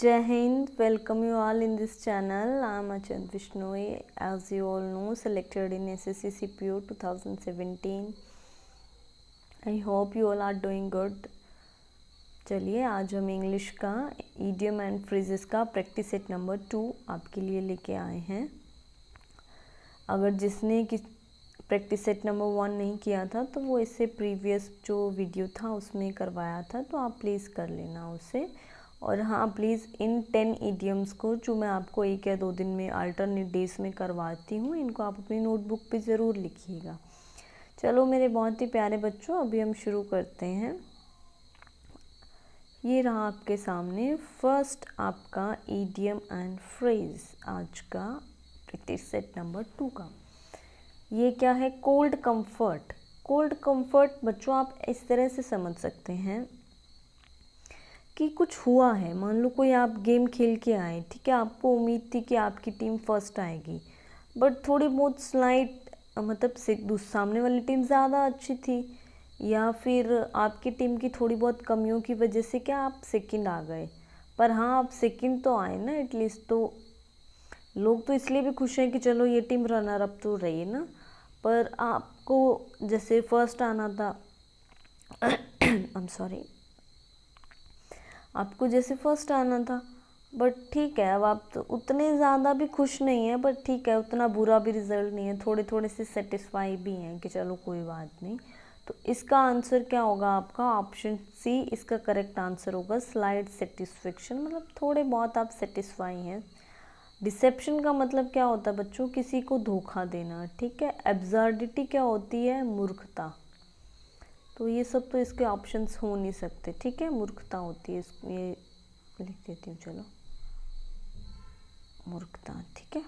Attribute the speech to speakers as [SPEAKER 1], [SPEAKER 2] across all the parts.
[SPEAKER 1] Jai Hind, welcome you all in this channel. I am Achant Vishnoi, as you all know, selected in SSC CPO 2017. I hope you all are doing good. चलिए आज हम English का idiom and phrases का practice set number 2 आपके लिए लेके आए हैं। अगर जिसने प्रैक्टिस सेट नंबर 1 नहीं किया था तो वो इससे प्रीवियस जो वीडियो था उसमें करवाया था, तो आप प्लीज़ कर लेना उसे। और हाँ, प्लीज़ इन 10 इडियम्स को जो मैं आपको 1 या 2 दिन में अल्टरनेट डेज में करवाती हूँ, इनको आप अपनी नोटबुक पे ज़रूर लिखिएगा। चलो मेरे बहुत ही प्यारे बच्चों, अभी हम शुरू करते हैं। ये रहा आपके सामने फर्स्ट आपका इडियम एंड फ्रेज आज का प्रैक्टिस सेट नंबर 2 का। ये क्या है? Cold comfort. कोल्ड कंफर्ट बच्चों आप इस तरह से समझ सकते हैं कि कुछ हुआ है। मान लो कोई आप गेम खेल के आए, ठीक है, आपको उम्मीद थी कि आपकी टीम फर्स्ट आएगी, बट थोड़ी बहुत स्लाइट मतलब सामने वाली टीम ज़्यादा अच्छी थी, या फिर आपकी टीम की थोड़ी बहुत कमियों की वजह से क्या आप सेकंड आ गए। पर हाँ, आप सेकंड तो आए ना एटलीस्ट, तो लोग तो इसलिए भी खुश हैं कि चलो ये टीम रनर अप तो रही है ना। पर आपको जैसे फर्स्ट आना था आई एम सॉरी, आपको जैसे फर्स्ट आना था, बट ठीक है, अब आप तो उतने ज़्यादा भी खुश नहीं हैं, बट ठीक है, उतना बुरा भी रिजल्ट नहीं है, थोड़े थोड़े से सेटिस्फाई भी हैं कि चलो कोई बात नहीं। तो इसका आंसर क्या होगा आपका? ऑप्शन सी इसका करेक्ट आंसर होगा, स्लाइड सेटिस्फेक्शन। मतलब थोड़े बहुत आप सेटिस्फाई हैं। डिसेप्शन का मतलब क्या होता है बच्चों? किसी को धोखा देना, ठीक है। एब्सर्डिटी क्या होती है? मूर्खता। तो ये सब तो इसके ऑप्शंस हो नहीं सकते, ठीक है, मूर्खता होती है। ये लिख देती हूँ, चलो, मूर्खता, ठीक है।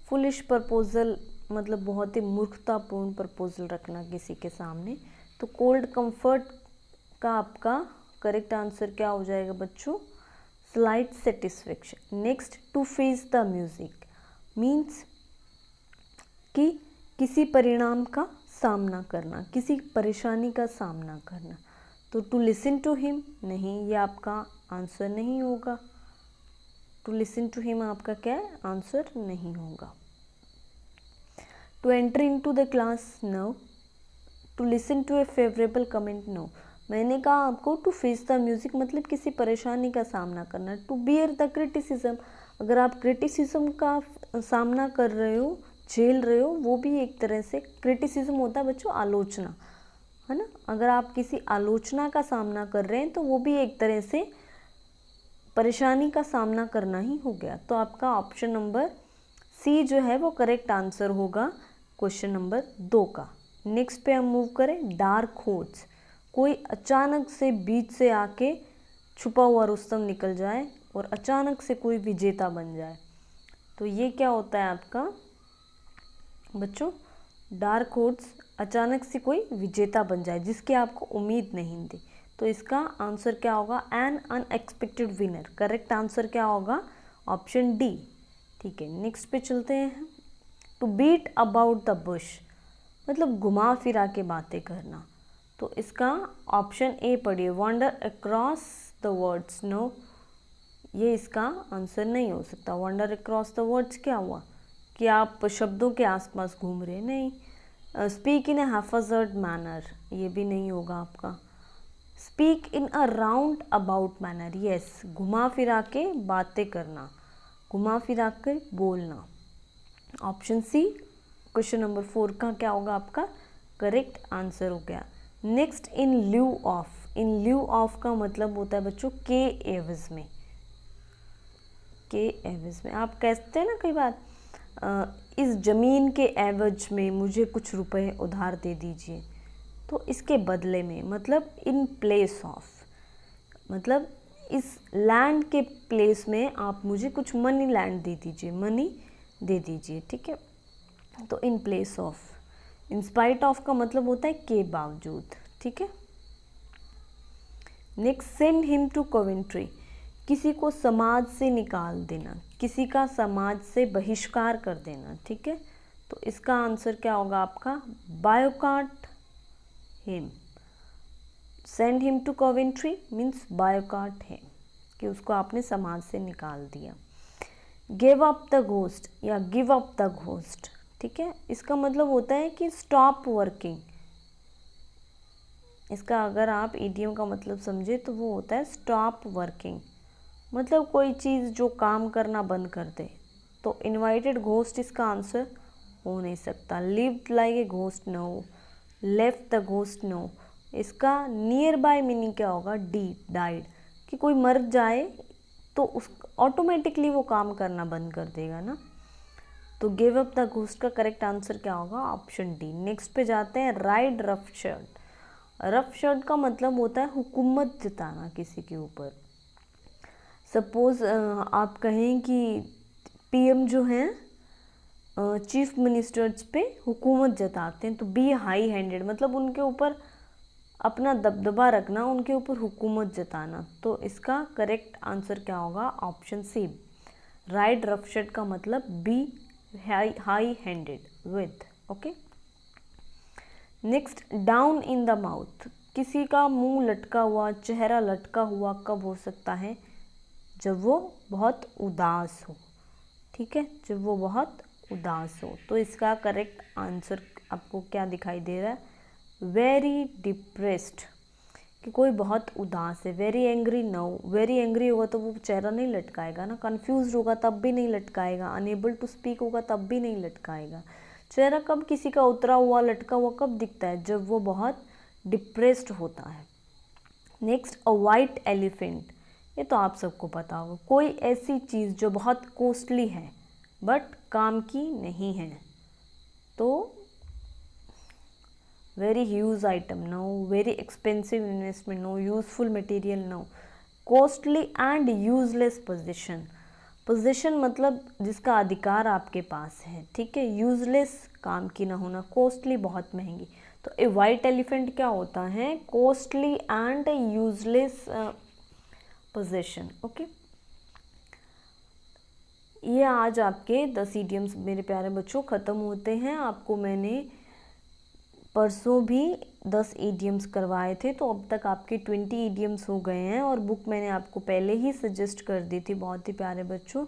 [SPEAKER 1] फुलिश प्रपोजल मतलब बहुत ही मूर्खतापूर्ण प्रपोजल रखना किसी के सामने। तो कोल्ड कंफर्ट का आपका करेक्ट आंसर क्या हो जाएगा बच्चों? Slight satisfaction. Next, to face the music means कि किसी परिणाम का सामना करना, किसी परेशानी का सामना करना। तो टू लिसन टू हिम नहीं, ये आपका आंसर नहीं होगा। टू लिसन टू हिम आपका क्या है? आंसर नहीं होगा। To enter into the class, no. To listen to a favourable comment, no. मैंने कहा आपको टू फेस द म्यूजिक मतलब किसी परेशानी का सामना करना। टू बियर द क्रिटिसिज्म, अगर आप क्रिटिसिज्म का सामना कर रहे हो, झेल रहे हो, वो भी एक तरह से क्रिटिसिज्म होता है बच्चों, आलोचना, है ना। अगर आप किसी आलोचना का सामना कर रहे हैं तो वो भी एक तरह से परेशानी का सामना करना ही हो गया। तो आपका ऑप्शन नंबर सी जो है वो करेक्ट आंसर होगा क्वेश्चन नंबर 2 का। नेक्स्ट पे हम मूव करें। डार्क हॉर्स, कोई अचानक से बीच से आके छुपा हुआ रुस्तम निकल जाए और अचानक से कोई विजेता बन जाए। तो ये क्या होता है आपका बच्चों? डार्क हॉर्स, अचानक से कोई विजेता बन जाए जिसकी आपको उम्मीद नहीं थी। तो इसका आंसर क्या होगा? N unexpected winner. Correct answer क्या होगा? ऑप्शन डी, ठीक है। नेक्स्ट पे चलते हैं। To beat about the bush मतलब घुमा फिरा के बातें करना। तो इसका ऑप्शन ए पढ़िए, wonder across the words, no, ये इसका आंसर नहीं हो सकता। वंडर अक्रॉस द वर्ड्स क्या हुआ कि आप शब्दों के आसपास घूम रहे, नहीं। स्पीक इन ए हैफर्ड मैनर, ये भी नहीं होगा आपका। Speak in a round about manner, yes, घुमा फिरा के बातें करना, घुमा फिरा के बोलना। ऑप्शन सी क्वेश्चन नंबर 4 का क्या होगा आपका करेक्ट आंसर हो गया। Next, in lieu of. In lieu of का मतलब होता है बच्चों के एवज में। के एवज में आप कहते हैं ना कई बार, इस ज़मीन के एवज में मुझे कुछ रुपए उधार दे दीजिए। तो इसके बदले में मतलब इन प्लेस ऑफ, मतलब इस लैंड के प्लेस में आप मुझे कुछ मनी लैंड दे दीजिए, मनी दे दीजिए, ठीक है। तो in place of. In spite of का मतलब होता है के बावजूद, ठीक है। Next, send him to Coventry, किसी को समाज से निकाल देना, किसी का समाज से बहिष्कार कर देना, ठीक है। तो इसका आंसर क्या होगा आपका? Boycott him. Send him to Coventry means boycott him, कि उसको आपने समाज से निकाल दिया। गिव अप द घोस्ट या गिव अप द घोस्ट, ठीक है, इसका मतलब होता है कि स्टॉप वर्किंग। इसका अगर आप इडियम का मतलब समझे तो वो होता है स्टॉप वर्किंग, मतलब कोई चीज़ जो काम करना बंद कर दे। तो इनवाइटेड घोस्ट इसका आंसर हो नहीं सकता। Lived like a ghost no, left the ghost no. इसका नियर बाय मीनिंग क्या होगा? डी डाइड, कि कोई मर जाए तो उस ऑटोमेटिकली वो काम करना बंद कर देगा ना। तो गिव अप द घोस्ट का करेक्ट आंसर क्या होगा? Option D. नेक्स्ट पे जाते हैं, ride rough shirt. Rough shirt का मतलब होता है हुकूमत जताना किसी के ऊपर। सपोज आप कहें कि पीएम जो हैं चीफ मिनिस्टर्स पे हुकूमत जताते हैं, तो बी हाई हैंडेड, मतलब उनके ऊपर अपना दबदबा रखना, उनके ऊपर हुकूमत जताना। तो इसका करेक्ट आंसर क्या होगा? Option C. Ride roughshod का मतलब be high handed with. Okay, next, down in the mouth. किसी का मुंह लटका हुआ, चेहरा लटका हुआ कब हो सकता है? जब वो बहुत उदास हो, ठीक है, जब वो बहुत उदास हो। तो इसका करेक्ट आंसर आपको क्या दिखाई दे रहा है? वेरी डिप्रेस्ड, कि कोई बहुत उदास है। Very angry no, very angry होगा तो वो चेहरा नहीं लटकाएगा ना। कन्फ्यूज होगा तब भी नहीं लटकाएगा। अनेबल टू स्पीक होगा तब भी नहीं लटकाएगा। चेहरा कब किसी का उतरा हुआ लटका हुआ कब दिखता है? जब वो बहुत डिप्रेस्ड होता है। नेक्स्ट, अ वाइट एलिफेंट। ये तो आप सबको पता होगा, कोई ऐसी चीज़ जो बहुत कॉस्टली है बट काम की नहीं है। तो very huge item no, very expensive investment no, useful material no, costly and useless position. Position मतलब जिसका अधिकार आपके पास है, ठीक है। यूजलेस, काम की ना होना। कॉस्टली, बहुत महंगी। तो ए वाइट एलिफेंट क्या होता है? Costly and useless position. Okay, ये आज आपके 10 इडियम्स मेरे प्यारे बच्चों ख़त्म होते हैं। आपको मैंने परसों भी 10 इडियम्स करवाए थे, तो अब तक आपके 20 इडियम्स हो गए हैं। और बुक मैंने आपको पहले ही सजेस्ट कर दी थी बहुत ही प्यारे बच्चों।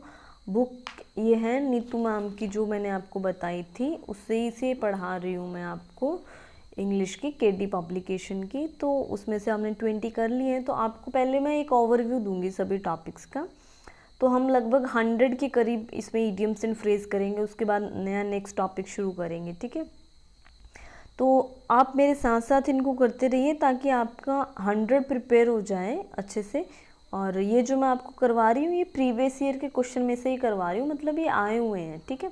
[SPEAKER 1] बुक ये है नीतू मैम की, जो मैंने आपको बताई थी, उससे से पढ़ा रही हूँ मैं आपको इंग्लिश की, केडी पब्लिकेशन की। तो उसमें से हमने 20 कर लिए हैं। तो आपको पहले मैं एक ओवरव्यू दूंगी सभी टॉपिक्स का। तो हम लगभग 100 के करीब इसमें इडियम्स एंड फ्रेज करेंगे, उसके बाद नया नेक्स्ट टॉपिक शुरू करेंगे, ठीक है। तो आप मेरे साथ साथ इनको करते रहिए ताकि आपका 100 प्रिपेयर हो जाए अच्छे से। और ये जो मैं आपको करवा रही हूँ ये प्रीवियस ईयर के क्वेश्चन में से ही करवा रही हूँ, मतलब ये आए हुए हैं, ठीक है।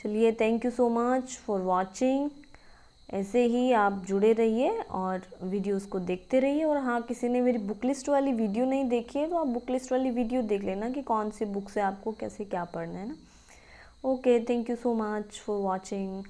[SPEAKER 1] चलिए, thank you so much for watching. ऐसे ही आप जुड़े रहिए और वीडियोस को देखते रहिए। और हाँ, किसी ने मेरी बुक लिस्ट वाली वीडियो नहीं देखी है तो आप बुक लिस्ट वाली वीडियो देख लेना कि कौन सी बुक से आपको कैसे क्या पढ़ना है ना। Okay, thank you so much for watching.